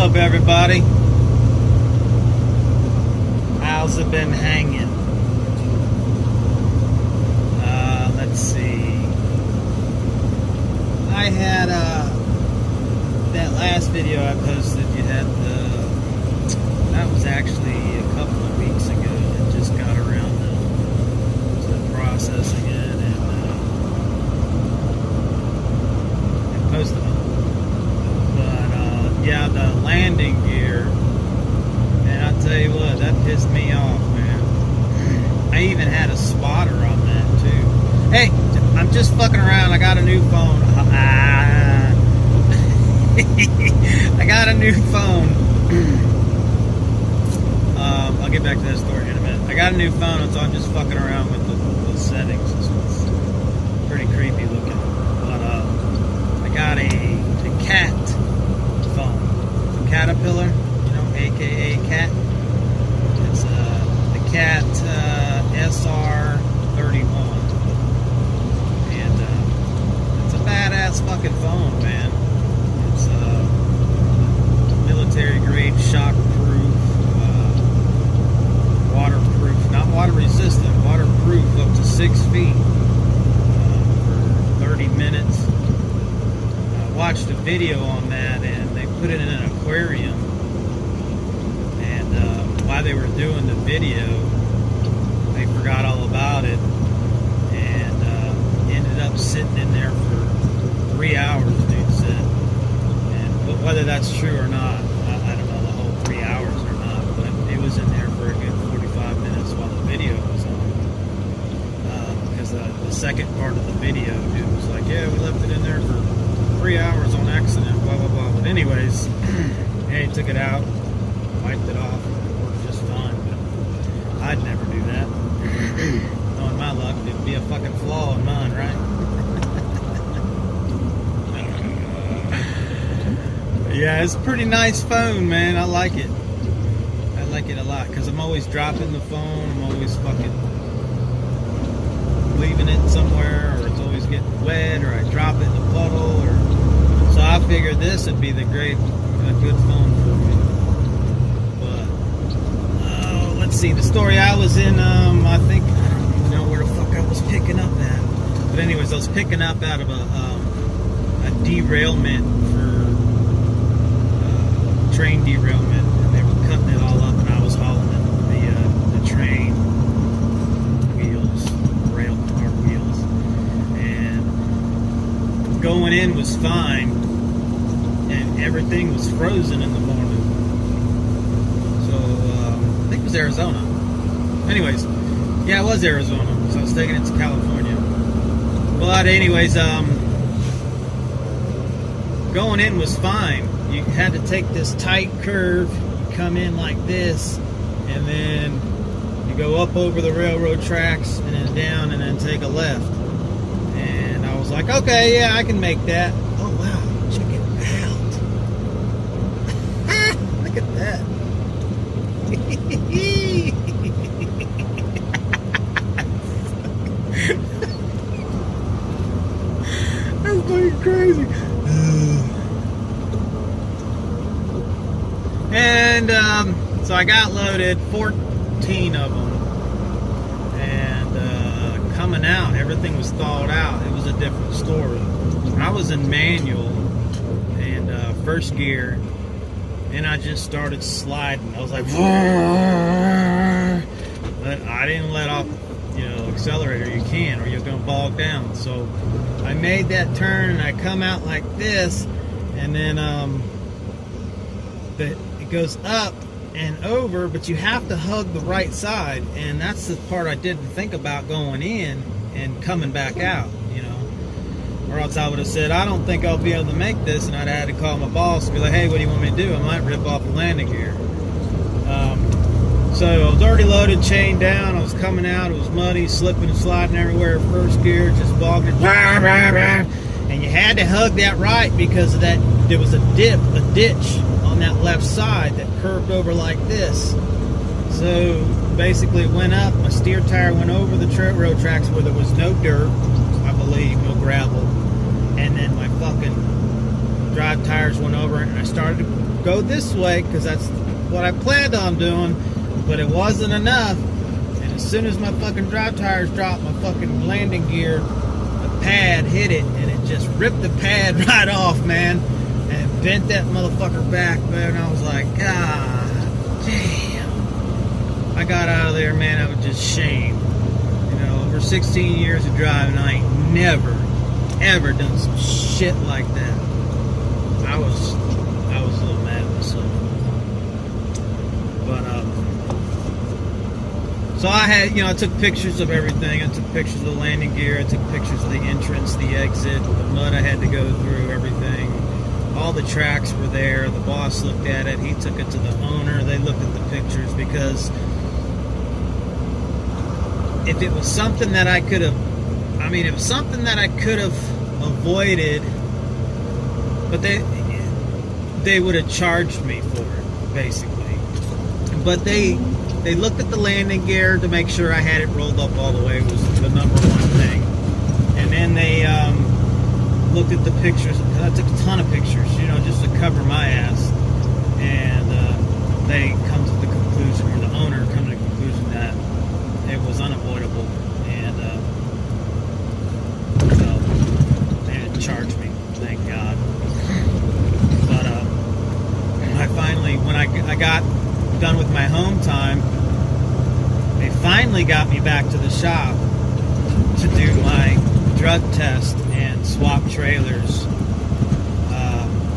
up, everybody? How's it been hanging? Let's see. I had that last video I posted. You had that was actually a couple of weeks ago. And just got around to processing it and posting it. But yeah, the landing gear. And I'll tell you what, that pissed me off, man. I even had a spotter on that, too. Hey, I'm just fucking around. I got a new phone. I got a new phone. I'll get back to that story in a minute. I got a new phone, so I'm just fucking around with the settings. It's pretty creepy looking. But I got a cat phone. It's a Caterpillar. AKA Cat. It's the Cat SR31, and it's a badass fucking phone, man. It's military grade, shock-proof, waterproof, not water resistant, waterproof up to 6 feet for 30 minutes. I watched a video on that, and they put it in an aquarium. While they were doing the video, they forgot all about it and ended up sitting in there for 3 hours, dude said. But whether that's true or not, I don't know the whole 3 hours or not, but it was in there for a good 45 minutes while the video was on. Because the second part of the video, dude was like, yeah, we left it in there for 3 hours on accident, blah, blah, blah. But anyways, hey, took it out, wiped it off. I'd never do that. Knowing my luck, it'd be a fucking flaw in mine, right? Yeah, it's a pretty nice phone, man. I like it. I like it a lot because I'm always dropping the phone. I'm always fucking leaving it somewhere, or it's always getting wet, or I drop it in a puddle, or so I figured this would be a good phone for me. Let's see, the story I was in, I think, I don't even know where the fuck I was picking up at. But anyways, I was picking up out of a derailment for train derailment. And they were cutting it all up, and I was hauling the train wheels, rail car wheels. And going in was fine, and everything was frozen in the morning. I think it was Arizona. Anyways, yeah, it was Arizona. So I was taking it to California. But anyways, going in was fine. You had to take this tight curve, you come in like this, and then you go up over the railroad tracks, and then down, and then take a left. And I was like, okay, yeah, I can make that. Oh, wow, check it out. Look at that. That's fucking crazy. And so I got loaded, 14 of them, and coming out, everything was thawed out. It was a different story. I was in manual and first gear. And I just started sliding. I was like, but I didn't let off, accelerator. You can, or you're gonna bog down. So I made that turn, and I come out like this, and then it goes up and over, but you have to hug the right side, and that's the part I didn't think about going in and coming back out. Or else I would have said, I don't think I'll be able to make this, and I'd have had to call my boss and be like, hey, what do you want me to do? I might rip off the landing gear. So I was already loaded, chained down, I was coming out, it was muddy, slipping and sliding everywhere, first gear, just bogged it, and you had to hug that right because of that, there was a ditch on that left side that curved over like this. So basically it went up, my steer tire went over the railroad tracks where there was no dirt, I believe, no gravel, and then my fucking drive tire tires went over it, and I started to go this way because that's what I planned on doing, but it wasn't enough. And as soon as my fucking drive tires dropped, my fucking landing gear, the pad hit it, and it just ripped the pad right off, man, and bent that motherfucker back, man. And I was like, God damn. I got out of there, man. I was just shamed. You know, over 16 years of driving, I ain't never, ever done some shit like that. I was a little mad at myself. But, so I had, you know, I took pictures of everything. I took pictures of the landing gear. I took pictures of the entrance, the exit, the mud I had to go through, everything. All the tracks were there. The boss looked at it. He took it to the owner. They looked at the pictures because if it was something that I could have, I mean, it was something that I could have avoided, but they would have charged me for it, basically. But they looked at the landing gear to make sure I had it rolled up all the way, was the number one thing. And then they looked at the pictures. I took a ton of pictures, you know, just to cover my ass. And they come to the conclusion, or the owner come to the conclusion that it was unavoidable. And so they didn't charge me, thank God. But I finally, when I got done with my home time, they finally got me back to the shop to do my drug test and swap trailers,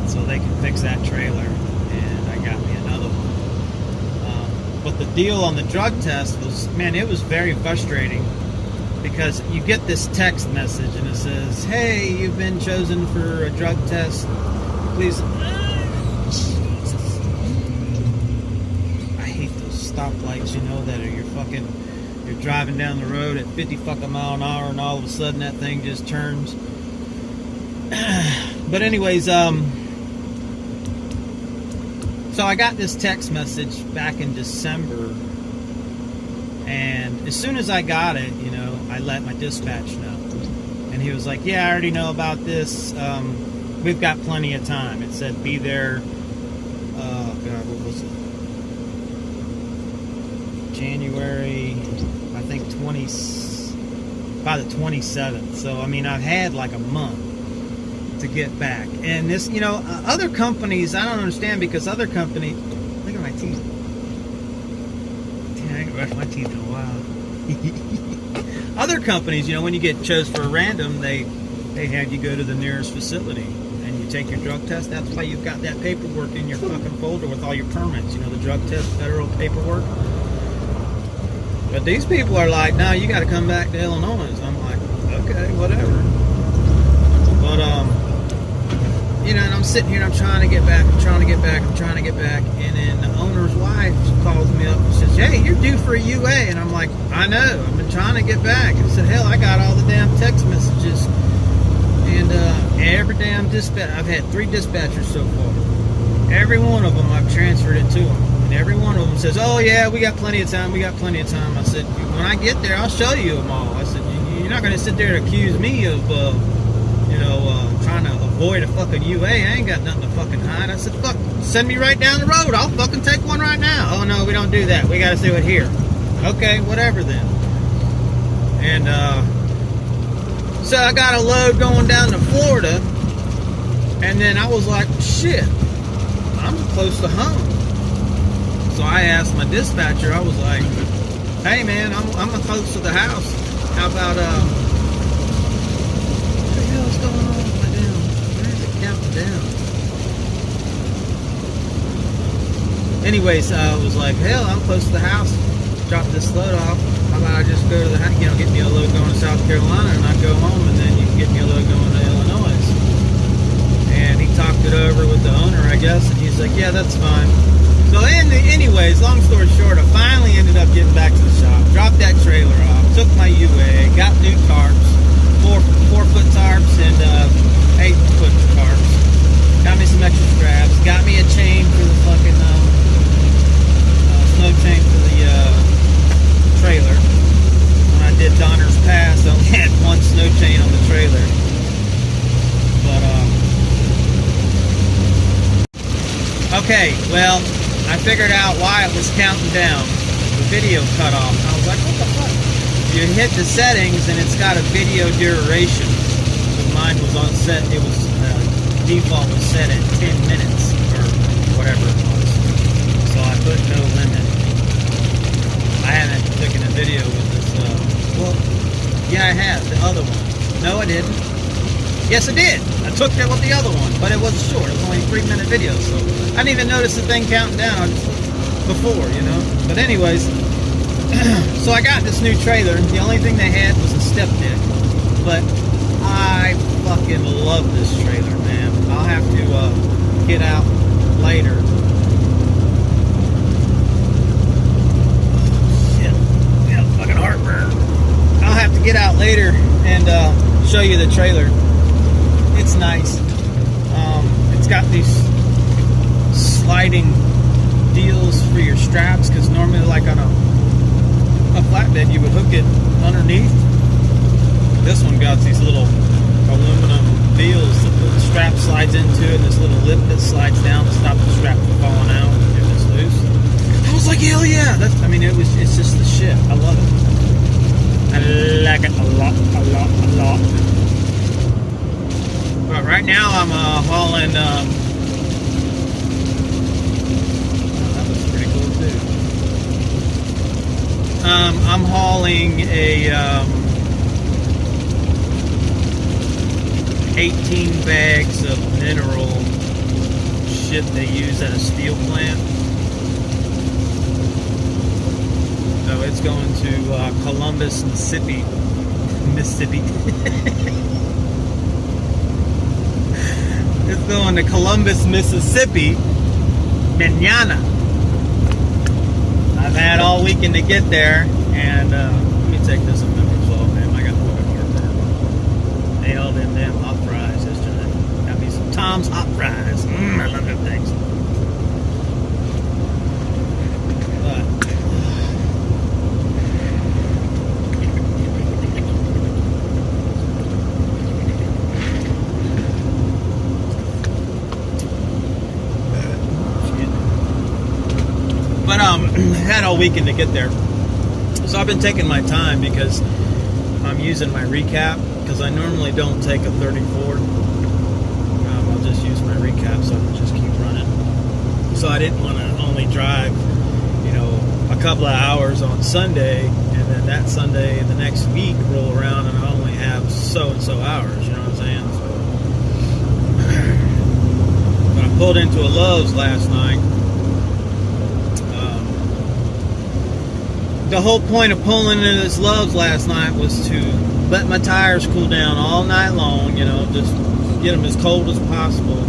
so they can fix that trailer, and I got me another one. But the deal on the drug test was, man, it was very frustrating, because you get this text message and it says, hey, you've been chosen for a drug test, please. Stoplights, you know, that are you're driving down the road at 50 fucking mile an hour, and all of a sudden that thing just turns. But anyways, so I got this text message back in December, and as soon as I got it, you know, I let my dispatch know, and he was like, yeah, I already know about this, we've got plenty of time. It said be there, God, what was it? January, I think by the 27th. So I mean, I've had like a month to get back. And this, you know, other companies, I don't understand, because other companies, look at my teeth. Damn, I haven't brushed my teeth in a while. Other companies, you know, when you get chosen for a random, they have you go to the nearest facility and you take your drug test. That's why you've got that paperwork in your fucking folder with all your permits. You know, the drug test, federal paperwork. But these people are like, no, you got to come back to Illinois. So I'm like, okay, whatever. But, you know, and I'm sitting here and I'm trying to get back, and then the owner's wife calls me up and says, hey, you're due for a UA. And I'm like, I know, I've been trying to get back. And I said, hell, I got all the damn text messages. And every damn dispatch, I've had 3 dispatchers so far. Every one of them, I've transferred it to them. Every one of them says, oh yeah, we got plenty of time, I said, when I get there, I'll show you them all. I said, you're not going to sit there and accuse me of, you know, trying to avoid a fucking UA. I ain't got nothing to fucking hide. I said, fuck, send me right down the road. I'll fucking take one right now. Oh no, we don't do that. We got to do it here. Okay, whatever then. And, so I got a load going down to Florida, and then I was like, shit, I'm close to home. So I asked my dispatcher, I was like, hey man, I'm close to the house. How about, what the hell's going on with my damn, where is it counting down? Anyways, I was like, hell, I'm close to the house. Drop this load off. How about I just go to the house, you know, get me a load going to South Carolina, and I go home, and then you can get me a load going to Illinois. And he talked it over with the owner, I guess, and he's like, yeah, that's fine. So anyways, long story short, I finally ended up getting back to the shop, dropped that trailer off, took my UA, got new tarps, 4-foot tarps and 8-foot tarps, got me some extra straps, got me a chain for the fucking snow chain for the trailer. When I did Donner's Pass, I only had one snow chain on the trailer. But Okay, well, I figured out why it was counting down. The video cut off. I was like, what the fuck? You hit the settings and it's got a video duration. So mine was on set. It was default was set at 10 minutes or whatever it was. So I put no limit. I haven't taken a video with this. Well, yeah, I have. The other one. No, I didn't. Yes, I did. I took it with the other one, but it was short. It was only a 3-minute video, so I didn't even notice the thing counting down before, you know. But anyways, so I got this new trailer. The only thing they had was a step deck, but I fucking love this trailer, man. I'll have to get out later. Shit, yeah, fucking heartburn. I'll have to get out later and show you the trailer. It's nice. It's got these sliding deals for your straps, because normally, like on a flatbed, you would hook it underneath. This one got these little aluminum deals that the strap slides into, and this little lip that slides down to stop the strap from falling out if it's loose. I was like, hell yeah! It's just the shit. I love it. I like it a lot, a lot, a lot. But right now I'm hauling. That was pretty cool too. I'm hauling a 18 bags of mineral shit they use at a steel plant. So it's going to Columbus, Mississippi. It's going to Columbus, Mississippi, mañana. I've had all weekend to get there, and let me take this a minute as well, man. I got fucking heartburn. They all them damn hot fries yesterday. Got me some Tom's hot fries. I love them things. Had all weekend to get there, so I've been taking my time because I'm using my recap, because I normally don't take a 34. I'll just use my recap so I can just keep running. So I didn't want to only drive, you know, a couple of hours on Sunday, and then that Sunday the next week roll around and I only have so and so hours. You know what I'm saying? So, but I pulled into a Love's last night. The whole point of pulling into this Love's last night was to let my tires cool down all night long, you know, just get them as cold as possible,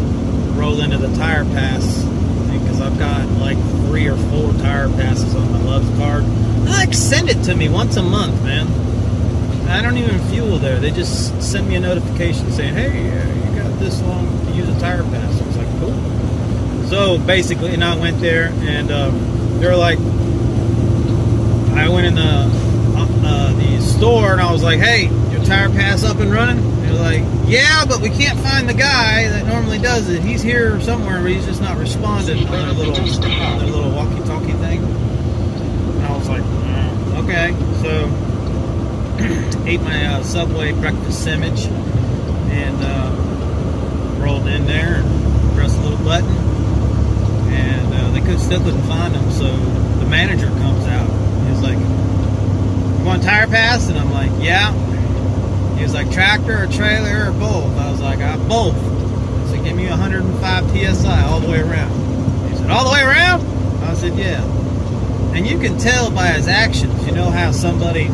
roll into the tire pass, because I've got like 3 or 4 tire passes on my Love's card. They like send it to me once a month, man. I don't even fuel there. They just send me a notification saying, hey, you got this long to use a tire pass. I was like, cool. So basically, and I went there, and they're like, I went in the store, and I was like, hey, your tire pass up and running? And they're like, yeah, but we can't find the guy that normally does it. He's here somewhere, but he's just not responding on their little walkie-talkie thing. And I was like, okay. So ate my Subway breakfast sandwich and rolled in there and pressed a little button, and they still couldn't find him. So the manager comes out. He was like, you want tire pass? And I'm like, yeah. He was like, tractor or trailer or both? I was like, both. He said, give me 105 PSI all the way around. He said, all the way around? I said, yeah. And you can tell by his actions, you know how somebody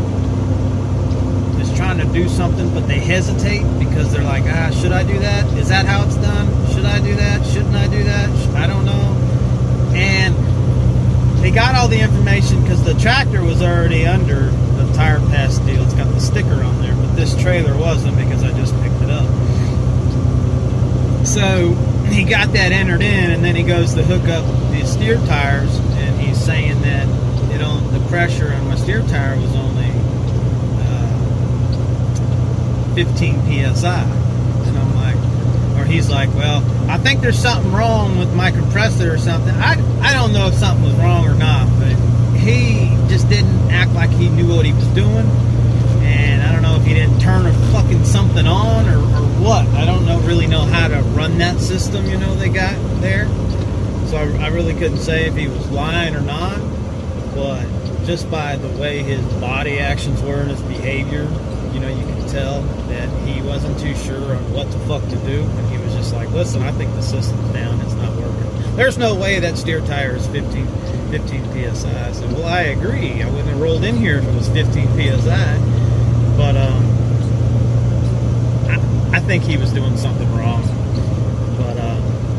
is trying to do something, but they hesitate because they're like, should I do that? Is that how it's done? Should I do that? Shouldn't I do that? I don't know. And they got all the information because the tractor was already under the tire pass deal. It's got the sticker on there, but this trailer wasn't because I just picked it up. So he got that entered in, and then he goes to hook up the steer tires, and he's saying that the pressure on my steer tire was only 15 psi. And I'm like, or he's like, well, I think there's something wrong with my compressor or something. I don't know if something was wrong or not, but he just didn't act like he knew what he was doing. And I don't know if he didn't turn a fucking something on or what. I don't really know how to run that system, they got there. So I really couldn't say if he was lying or not. But just by the way his body actions were and his behavior, you can tell that he wasn't too sure on what the fuck to do. And he was just like, listen, I think the system's down. It's not working. There's no way that steer tire is 15 PSI. I said, well, I agree. I wouldn't have rolled in here if it was 15 PSI. But I think he was doing something wrong. But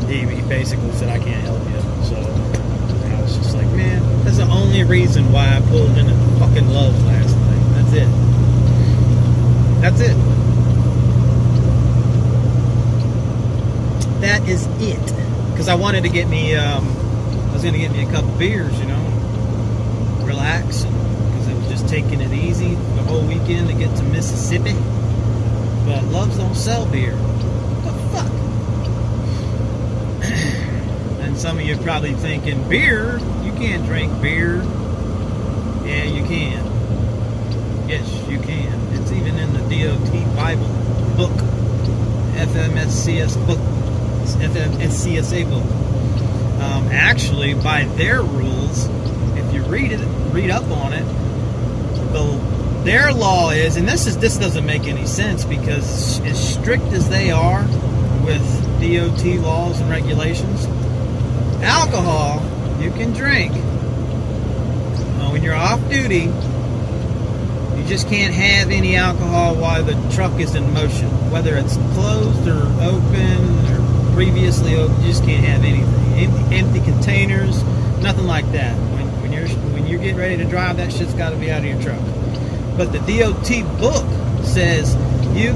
he basically said, I can't help you. So I was just like, man, that's the only reason why I pulled into fucking Love's last night. That's it. That's it. That is it. Because I wanted to get me, I was going to get me a couple beers, relax. Because I was just taking it easy the whole weekend to get to Mississippi. But Love's don't sell beer. What the fuck? And some of you are probably thinking, beer? You can't drink beer. Yeah, you can. Yes, you can. It's even in the DOT Bible book, FMSCS book, FMSCSA book. Actually, by their rules, if you read up on it, their law is, and this doesn't make any sense because as strict as they are with DOT laws and regulations, alcohol you can drink when you're off duty. You just can't have any alcohol while the truck is in motion, whether it's closed or open or previously open. You just can't have anything. Empty containers, nothing like that. When you're getting ready to drive, that shit's got to be out of your truck. But the DOT book says you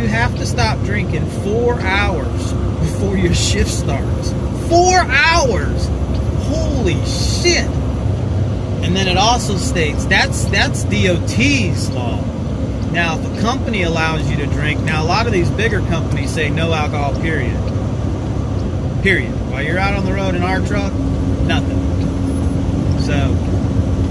have to stop drinking 4 hours before your shift starts. 4 hours. Holy shit. And then it also states that's DOT's law. Now, if a company allows you to drink, now a lot of these bigger companies say no alcohol, period. Period. While you're out on the road in our truck, nothing. So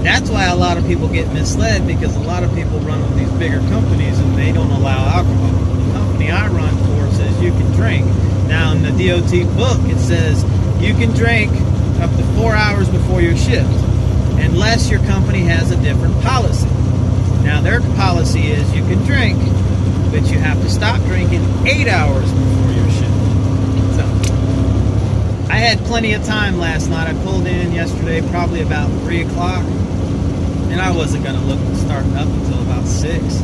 that's why a lot of people get misled, because a lot of people run with these bigger companies and they don't allow alcohol. The company I run for says you can drink. Now in the DOT book it says you can drink up to 4 hours before your shift, unless your company has a different policy. Now their policy is you can drink, but you have to stop drinking 8 hours before your shift. So I had plenty of time last night. I pulled in yesterday probably about 3 o'clock, and I wasn't going to look at starting up until about 6.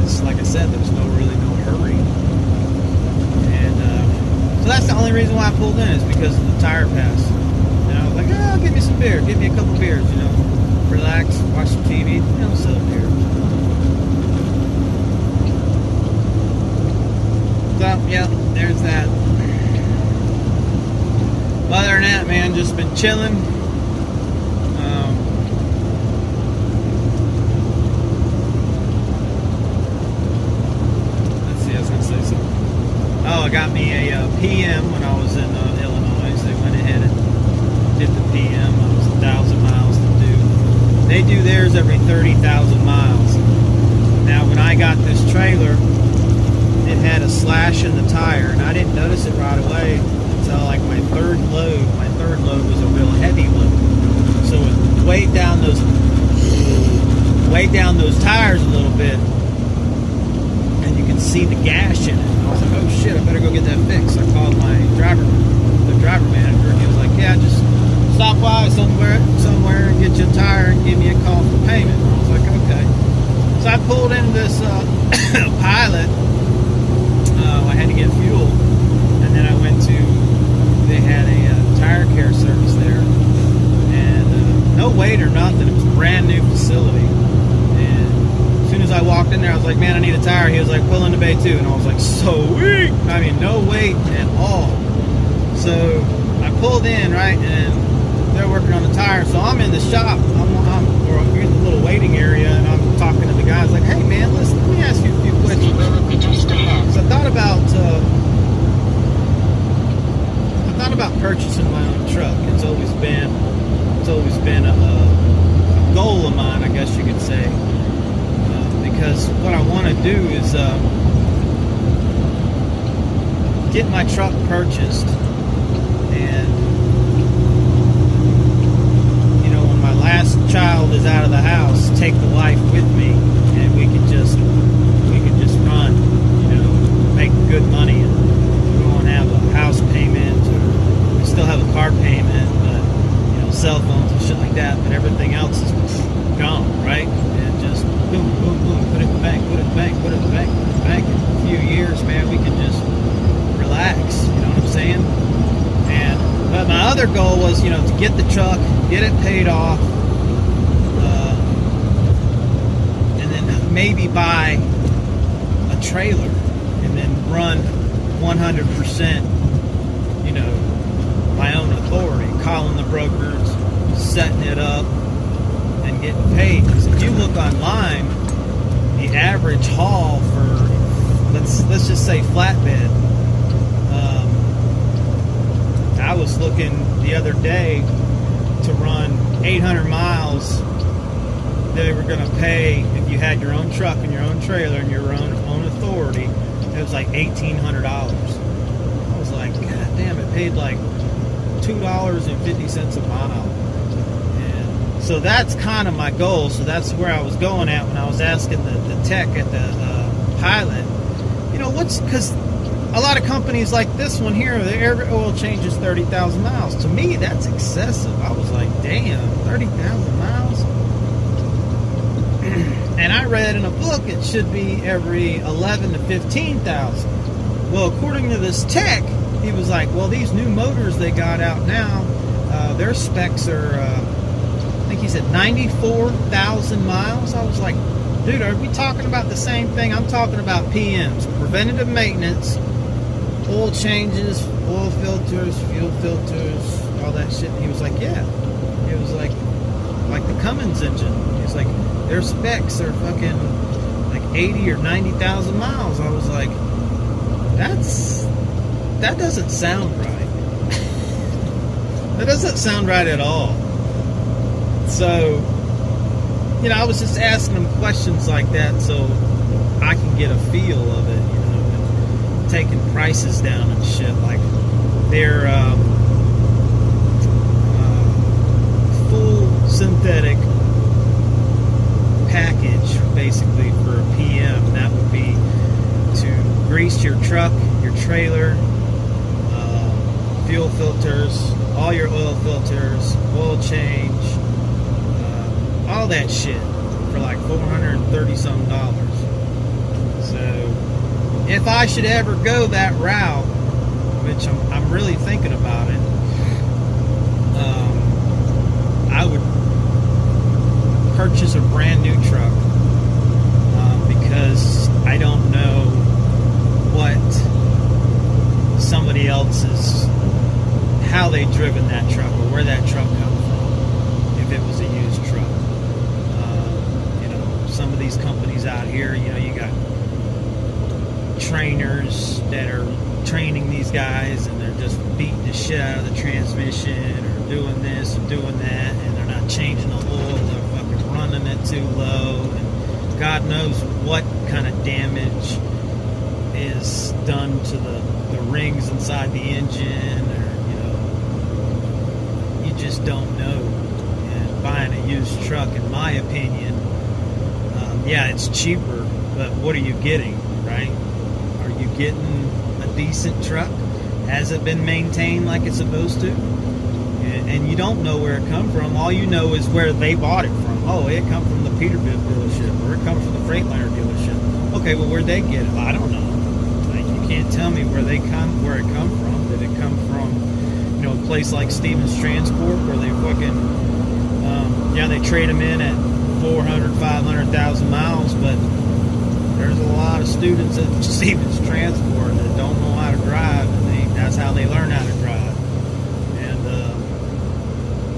It's like I said, there was really no hurry. And so that's the only reason why I pulled in, is because of the tire pass. And I was like, oh, give me some beer. Give me a couple beers, relax, watch some TV, sell beer. So, yeah, there's that. Other than that, man, just been chilling. Let's see, I was going to say something. Oh, I got me a PM when I was in Illinois. They went ahead and did the PM. It was 1,000 miles to do. They do theirs every 30,000 miles. Now, when I got this trailer, it had a slash in the tire, and I didn't notice it right away until like my third load. My third load was a real heavy load, so it weighed down those tires a little bit, and you can see the gash in it. And I was like, oh shit, I better go get that fixed. I called my driver manager, and he was like, yeah, just stop by somewhere and get you a tire and give me a call for payment. And I was like, okay. So I pulled in this Pilot. I had to get fuel, and then I went to, they had a tire care service there, and no wait or nothing. It was a brand new facility, and as soon as I walked in there, I was like, man, I need a tire. He was like, pull into bay 2, and I was like, sweet. I mean, no wait at all. So I pulled in, right, and they're working on the tire, so I'm in the shop, or in the little waiting area, and I'm talking to the guys like, hey man, listen, let me ask you a few questions. So I thought about about purchasing my own truck. It's always been a goal of mine, I guess you could say, because what I want to do is get my truck purchased, and when my last child is out of the house, take the wife with me, and we could just run, make good money, and we won't have a house payment, or we still have a car payment, but cell phones and shit like that, but everything else is gone, right? And just boom, boom, boom, put it in the bank, put it in the bank, put it in the bank, put it in the bank. In a few years, man, we can just relax, you know what I'm saying? But my other goal was, to get the truck, get it paid off, and then maybe buy a trailer, and then run 100%, my own authority, calling the brokers, setting it up, and getting paid. Because if you look online, the average haul for, let's just say flatbed, I was looking the other day to run 800 miles. They were going to pay, if you had your own truck and your own trailer and your own authority, it was like $1,800. I was like, God damn, it paid like $2.50 a mile. And so that's kind of my goal. So that's where I was going at when I was asking the tech at the pilot, because a lot of companies like this one here, their oil change is 30,000 miles. To me, that's excessive. I was like, damn, 30,000 miles? And I read in a book it should be every 11 to 15,000. Well, according to this tech, he was like, well, these new motors they got out now, their specs are, I think he said 94,000 miles. I was like, dude, are we talking about the same thing? I'm talking about PMs, preventative maintenance, oil changes, oil filters, fuel filters, all that shit. And he was like, yeah. It was like the Cummins engine. He's like, their specs are fucking like 80 or 90,000 miles. I was like, that doesn't sound right. That doesn't sound right at all. So, I was just asking them questions like that so I can get a feel of it, and taking prices down and shit. Like their full synthetic package, basically for a PM, that would be to grease your truck, your trailer, fuel filters, all your oil filters, oil change, all that shit for like $430 something. So if I should ever go that route, which I'm really thinking about it, I would purchase a brand new truck, because I don't know what somebody else's, how they driven that truck or where that truck come from, if it was a used truck. Some of these companies out here, you got trainers that are training these guys, and they're just beating the shit out of the transmission, or doing this or doing that, and they're not changing the oil, they're fucking running it too low, and God knows what kind of damage is done to the rings inside the engine, or you just don't know. And buying a used truck, in my opinion, yeah, it's cheaper, but what are you getting, right? Are you getting a decent truck? Has it been maintained like it's supposed to? And you don't know where it come from. All you know is where they bought it from. Oh, it come from the Peterbilt dealership, or it comes from the Freightliner dealership. Okay, well, where'd they get it? Well, I don't know. Like, you can't tell me where it come from. Did it come from, a place like Stevens Transport, where they fucking, they trade them in at 400, 500,000 miles, but there's a lot of students at Stevens Transport that don't know how to drive, and that's how they learn how to drive. And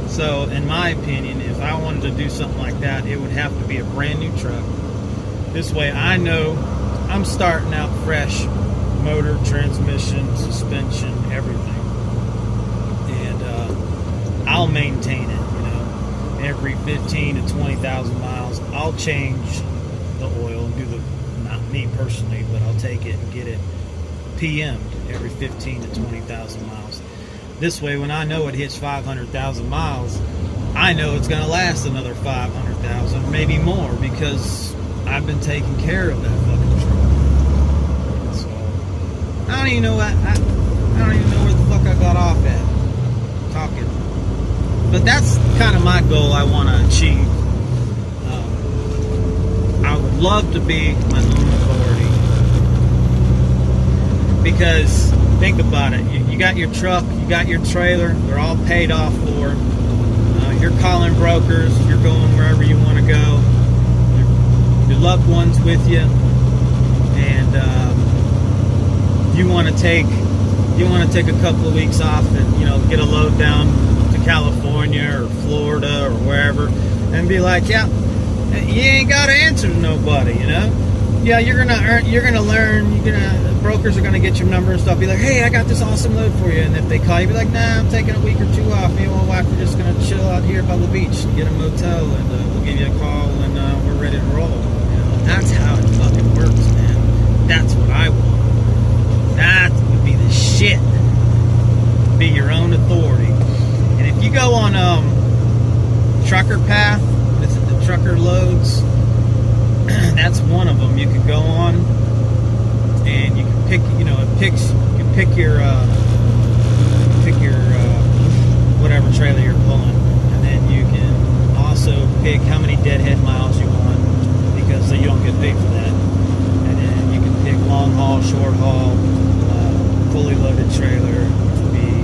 so, in my opinion, if I wanted to do something like that, it would have to be a brand new truck. This way I know I'm starting out fresh. Motor, transmission, suspension, everything. I'll maintain it, every 15 to 20,000 miles. I'll change the oil and do not me personally, but I'll take it and get it PM'd every 15 to 20,000 miles. This way, when I know it hits 500,000 miles, I know it's going to last another 500,000, maybe more, because I've been taking care of that fucking truck. So I don't even know what I don't even know where the fuck I got off at talking. But that's kind of my goal I want to achieve. I would love to be my own authority, because think about it. You got your truck, you got your trailer, they're all paid off for. You're calling brokers, you're going wherever you want to go. Your loved ones with you, and you want to take a couple of weeks off and get a load down to California or Florida or wherever, and be like, yeah, you ain't got to answer to nobody, Yeah, you're gonna learn. Brokers are gonna get your number and stuff. Be like, hey, I got this awesome load for you. And if they call you, be like, nah, I'm taking a week or two off. Me and my wife are just gonna chill out here by the beach, get a motel, and we'll give you a call when we're ready to roll. That's how it fucking works, man. That's what I want. That would be the shit. Be your own authority. And if you go on Trucker Path, is it the Trucker Loads? That's one of them you can go on, and you can pick, you can pick your whatever trailer you're pulling, and then you can also pick how many deadhead miles you want, because you don't get paid for that. And then you can pick long haul, short haul, fully loaded trailer, which would be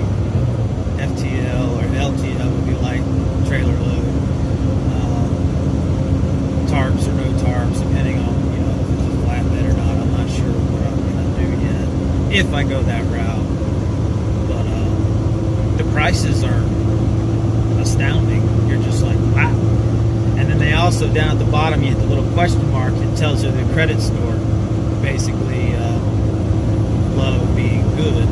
FTL, or LTL would be light trailer load. Tarps or no tarps, depending on if it's a flatbed or not. I'm not sure what I'm gonna do yet if I go that route. But the prices are astounding. You're just like, wow. And then they also, down at the bottom, you hit the little question mark. It tells you the credit score. Basically, low being good,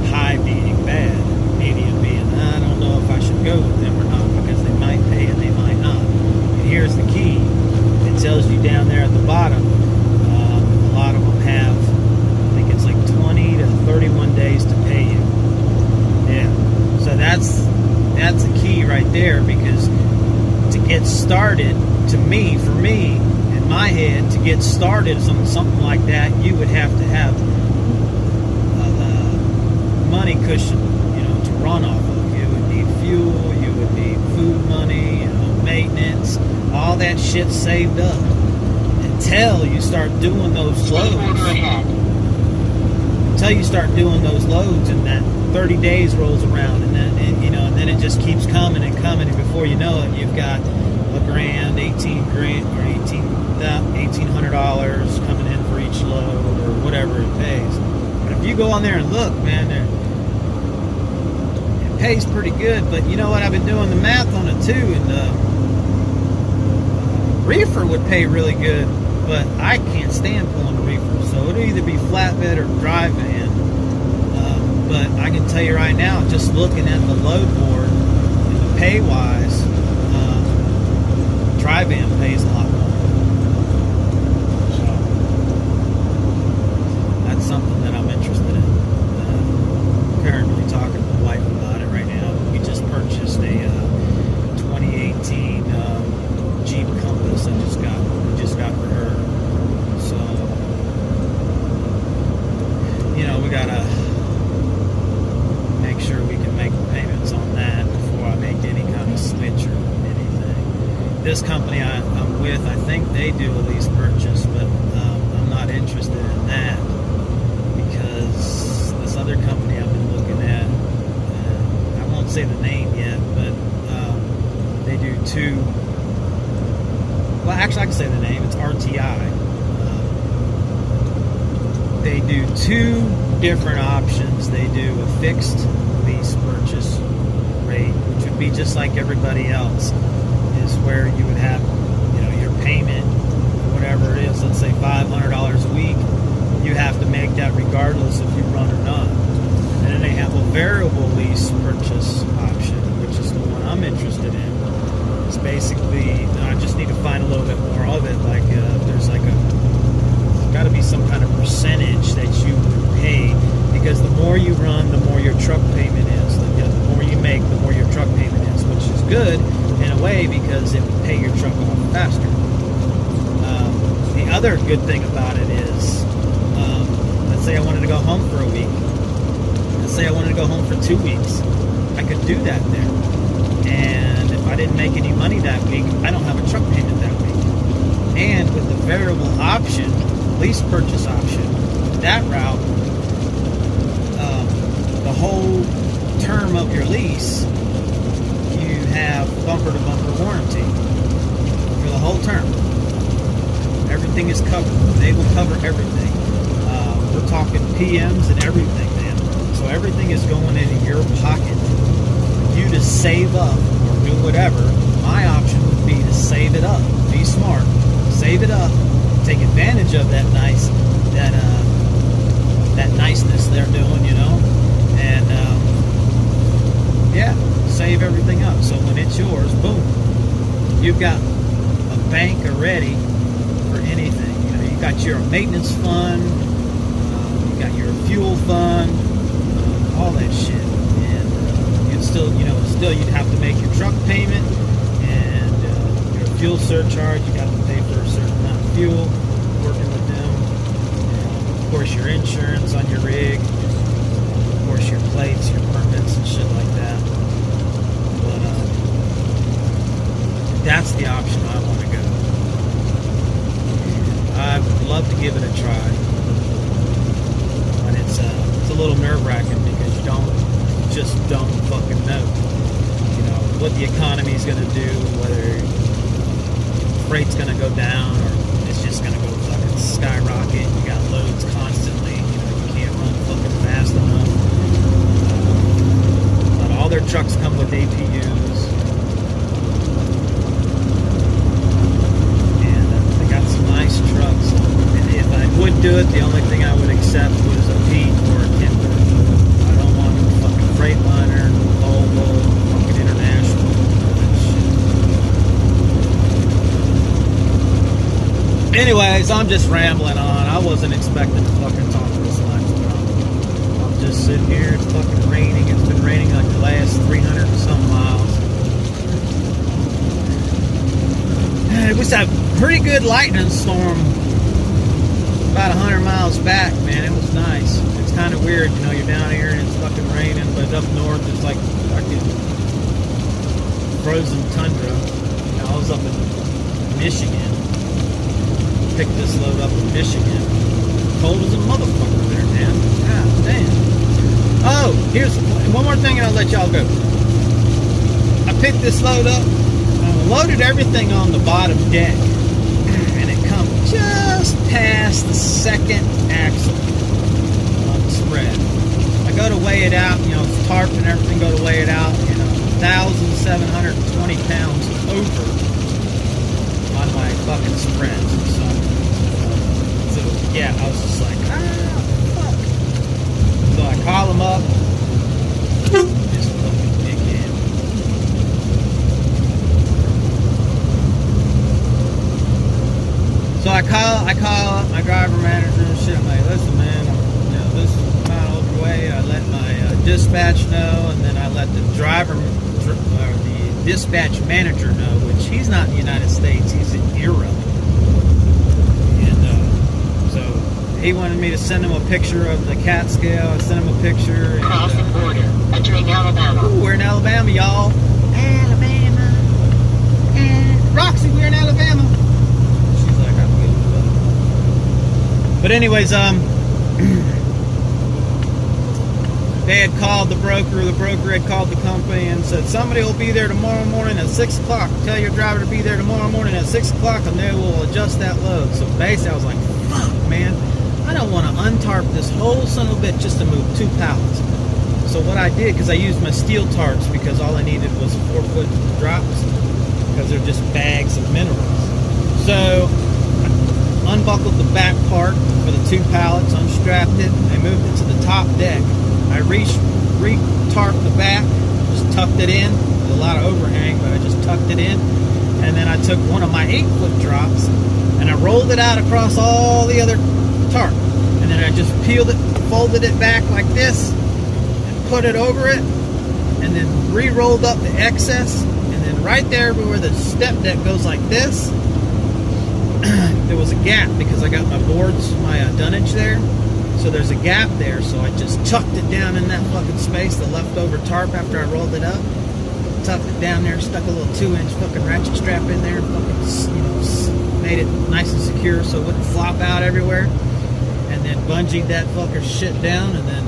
high being bad, medium being I don't know if I should go with them or not, because they might pay and they might not. And here's the key. It tells you down there at the bottom, a lot of them have, I think it's like 20 to 31 days to pay you. Yeah. So that's the key right there, because to get started, for me, in my head, to get started on something like that, you would have to have a money cushion, to run off of. You would need fuel, you would need food money, maintenance, all that shit saved up until you start doing those loads. Until you start doing those loads, and that 30 days rolls around, and then it just keeps coming and coming, and before you know it, you've got $1,000, $18,000, or $1,800 coming in for each load, or whatever it pays. But if you go on there and look, man, it pays pretty good. But you know what? I've been doing the math on it too, and reefer would pay really good, but I can't stand pulling a reefer, so it'll either be flatbed or dry van. But I can tell you right now, just looking at the load board and the pay wise, dry van pays a lot more. So that's something that I'm interested in. Currently talking to my wife about it right now. We just purchased a 2018 Jeep Compass I just got for her. So we gotta make sure we can make the payments on that before I make any kind of switch or anything. This company I'm with, I think they do a lease purchase, but I'm not interested in that, because this other company I've been looking at, I won't say the name yet, but they do two. Well, actually, I can say the name. It's RTI. They do two different options. They do a fixed lease purchase rate, which would be just like everybody else, is where you would have, your payment, whatever it is, let's say $500 a week. You have to make that regardless if you run or not. And then they have a variable lease purchase option, which is the one I'm good in a way because it would pay your truck off faster. The other good thing about it is, let's say I wanted to go home for a week. Let's say I wanted to go home for 2 weeks. I could do that there. And if I didn't make any money that week, I don't have a truck payment that week. And with the variable option, lease purchase option, that route, the whole term of your lease, you have bumper-to-bumper warranty for the whole term. Everything is covered. They will cover everything. We're talking PMs and everything, man. So everything is going into your pocket. For you to save up or do whatever, my option would be to save it up. Be smart. Save it up. Take advantage of that niceness they're doing, you know. And yeah, save everything up. So when it's yours, boom, you've got a bank already for anything. You know, you got your maintenance fund, you got your fuel fund, all that shit. And you'd still, you know, you'd have to make your truck payment and your fuel surcharge. You got to pay for a certain amount of fuel working with them. And of course, your insurance on your rig. Of course, your plates, your permits, and shit like that. But that's the option I want to go. I would love to give it a try, but it's a little nerve-wracking because you just don't fucking know, you know, what the economy is going to do, whether freight's going to go down or it's just going to go fucking skyrocket. You got loads constantly, you know, you can't run fucking fast enough. But all their trucks come with APUs. Nice trucks, and if I would do it, the only thing I would accept was a Pete or a Timber. I don't want a fucking Freightliner, Volvo, fucking International, all that shit. Anyways, I'm just rambling on. I wasn't expecting to fucking talk this much. I'm just sitting here. It's fucking raining. It's been raining like the last 300 and some miles. It was a pretty good lightning storm about 100 miles back, man. It was nice. It's kind of weird, you know, you're down here and it's fucking raining, but up north it's like fucking frozen tundra. You know, I was up in Michigan. Picked this load up in Michigan. Cold as a motherfucker there, man. God damn. Oh, here's one more thing and I'll let y'all go. I picked this load up. I loaded everything on the bottom deck, and it comes just past the second axle on the spread. I go to weigh it out, you know, it's tarp and everything, go to weigh it out, you know, 1,720 pounds over on my fucking spreads. So yeah, I was just like, fuck. So I call them up. Just fucking big damn. So I call up my driver manager and shit. I'm like, listen, man, you know, this is not overweight. I let my dispatch know, and then I let the driver or the dispatch manager know, which he's not in the United States. He's in Europe. And so he wanted me to send him a picture of the CAT scale. I sent him a picture. Cross the border, entering Alabama. Ooh, we're in Alabama, y'all. Alabama. And Roxy, we're in Alabama. But anyways, they had called the broker had called the company and said, somebody will be there tomorrow morning at 6 o'clock. Tell your driver to be there tomorrow morning at 6 o'clock and they will adjust that load. So basically I was like, fuck, man, I don't want to untarp this whole son of a bitch just to move 2 pallets. So what I did, because I used my steel tarps because all I needed was 4-foot drops because they're just bags of minerals. So unbuckled the back part for the 2 pallets, unstrapped it, I moved it to the top deck. I re-tarped the back, just tucked it in. There's a lot of overhang, but I just tucked it in. And then I took one of my 8-foot drops and I rolled it out across all the other tarp. And then I just peeled it, folded it back like this, and put it over it, and then re-rolled up the excess, and and then right there where the step deck goes like this, there was a gap because I got my boards, my dunnage there. So there's a gap there, so I just chucked it down in that fucking space, the leftover tarp after I rolled it up. Tucked it down there, stuck a little 2-inch fucking ratchet strap in there, fucking, you know, made it nice and secure so it wouldn't flop out everywhere. And then bungeed that fucker shit down, and then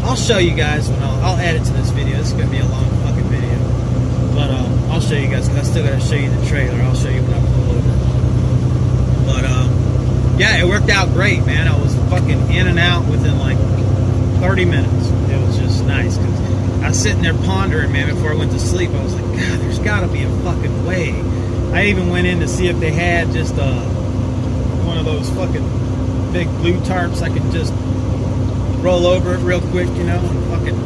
I'll show you guys when I'll add it to this video. This is gonna be a long fucking video, but I'll show you guys because I still gotta show you the trailer. I'll show you when I pull over. But yeah, it worked out great, man. I was fucking in and out within like 30 minutes. It was just nice because I was sitting there pondering, man, before I went to sleep. I was like, God, there's got to be a fucking way. I even went in to see if they had just one of those fucking big blue tarps I could just roll over it real quick, you know, and fucking.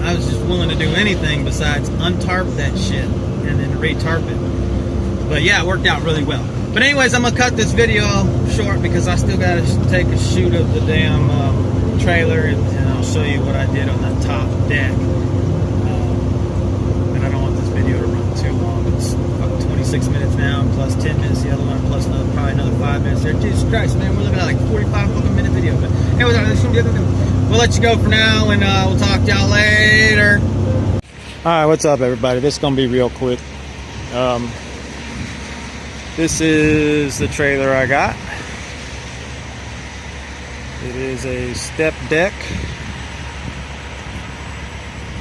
I was just willing to do anything besides untarp that shit and then retarp it. But yeah, it worked out really well. But anyways, I'm gonna cut this video short because I still gotta take a shoot of the damn trailer, and I'll show you what I did on that top deck. And I don't want this video to run too long. It's about 26 minutes now, plus 10 minutes the other one, plus probably another 5 minutes there. Jesus Christ, man, we're looking at like 45 fucking minute video. But anyways, we'll let you go for now, and we'll talk to y'all later. All right, what's up, everybody? This is gonna be real quick. This is the trailer I got. It is a step deck,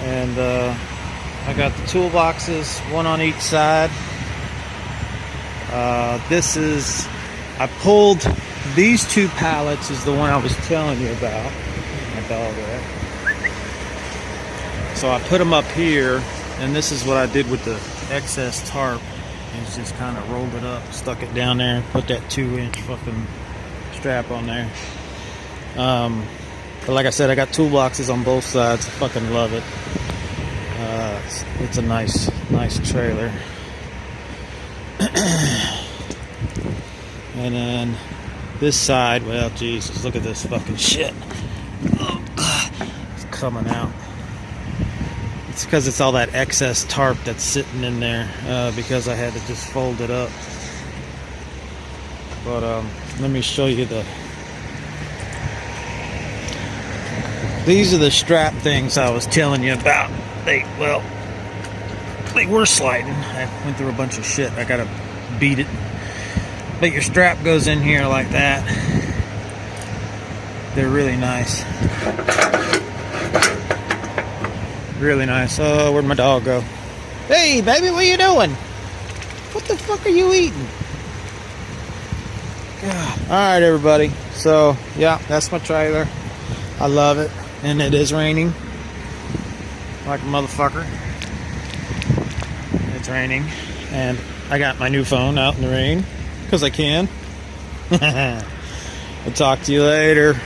and I got the toolboxes, one on each side. I pulled these 2 pallets, is the one I was telling you about. My dog there. So I put them up here, and this is what I did with the excess tarp. Is just kind of rolled it up, stuck it down there, and put that 2-inch fucking strap on there. But like I said, I got toolboxes on both sides. I fucking love it. It's a nice trailer. And then this side, well, Jesus, look at this fucking shit. Oh, it's coming out. It's because it's all that excess tarp that's sitting in there because I had to just fold it up. But let me show you these are the strap things I was telling you about. They were sliding. I went through a bunch of shit. I gotta beat it. But your strap goes in here like that. They're really nice. Really nice. Oh, where'd my dog go? Hey, baby, what are you doing? What the fuck are you eating? God. All right, everybody. So, yeah, that's my trailer. I love it. And it is raining. Like a motherfucker. It's raining. And I got my new phone out in the rain. Because I can. I'll talk to you later.